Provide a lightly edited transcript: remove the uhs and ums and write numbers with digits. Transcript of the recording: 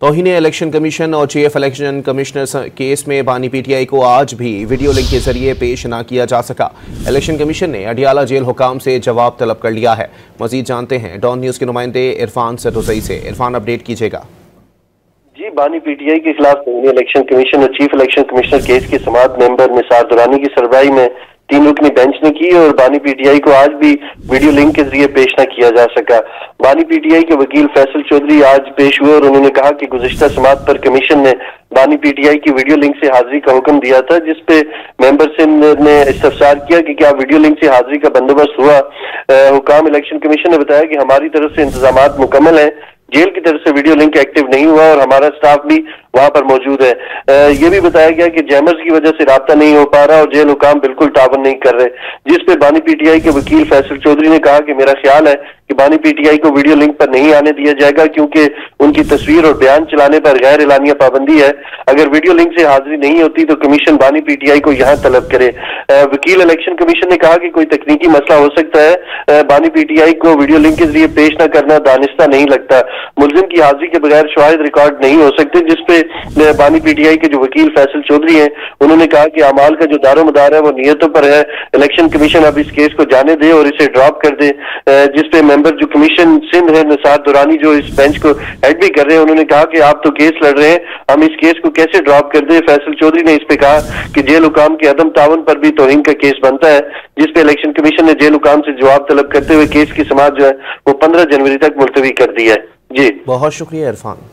तौहीन election commission और chief election commissioner case में बानी पीटीआई को आज भी वीडियो लिंक के जरिए पेश न किया जा सका। इलेक्शन कमीशन ने अडियाला जेल हुकाम से जवाब तलब कर लिया है। मजीद जानते हैं डॉन न्यूज के नुमाइंदे इरफान सदुसई से। इरफान, अपडेट कीजिएगा। जी, बानी पीटीआई के खिलाफ इलेक्शन कमीशन और चीफ इलेक्शन कमिश्नर केस की समाअत मेंबर निसार दुरानी की सरबराही में 3 रुकनी बेंच ने की और बानी पीटीआई को आज भी वीडियो लिंक के जरिए पेश न किया जा सका। बानी पीटीआई के वकील फैसल चौधरी आज पेश हुए और उन्होंने कहा कि गुज़िश्ता समाअत पर कमीशन ने बानी पीटीआई की वीडियो लिंक से हाजिरी का हुक्म दिया था, जिसपे मेंबर सिंध ने इस्तफसार किया कि क्या वीडियो लिंक से हाजिरी का बंदोबस्त हुआ। हुकाम इलेक्शन कमीशन ने बताया कि हमारी तरफ से इंतजामात मुकम्मल है, जेल की तरफ से वीडियो लिंक एक्टिव नहीं हुआ और हमारा स्टाफ भी वहां पर मौजूद है। ये भी बताया गया कि जैमर्स की वजह से राब्ता नहीं हो पा रहा और जेल हुकाम बिल्कुल ताबन नहीं कर रहे, जिस पे बानी पीटीआई के वकील फैसल चौधरी ने कहा कि मेरा ख्याल है कि बानी पीटीआई को वीडियो लिंक पर नहीं आने दिया जाएगा क्योंकि उनकी तस्वीर और बयान चलाने पर गैर एलानिया पाबंदी है। अगर वीडियो लिंक से हाजिरी नहीं होती तो कमीशन बानी पीटीआई को यहाँ तलब करे। वकील इलेक्शन कमीशन ने कहा कि कोई तकनीकी मसला हो सकता है, बानी पीटीआई को वीडियो लिंक के जरिए पेश न करना दानिस्ता नहीं लगता। मुलजिम की हाजिरी के बगैर शवाहिद रिकॉर्ड नहीं हो सकते, जिसपे बानी पीटीआई के जो वकील फैसल चौधरी हैं उन्होंने कहा कि अमाल का जो दारोमदार है वो नियतों पर है। इलेक्शन कमीशन अब इस केस को जाने दे और इसे ड्रॉप कर दे। जिसपे मेंबर जो कमीशन सिंध है निसार दुरानी जो इस बेंच को हेड भी कर रहे हैं, उन्होंने कहा कि आप तो केस लड़ रहे हैं, हम इस केस को कैसे ड्रॉप कर दे। फैसल चौधरी ने इस पे कहा कि जेल हुकाम के अदम तावन पर भी तौहीन का केस बनता है, जिसपे इलेक्शन कमीशन ने जेल हुकाम से जवाब तलब करते हुए केस की समाअत जो है वो 15 जनवरी तक मुलतवी कर दी है। जी, बहुत शुक्रिया इरफान।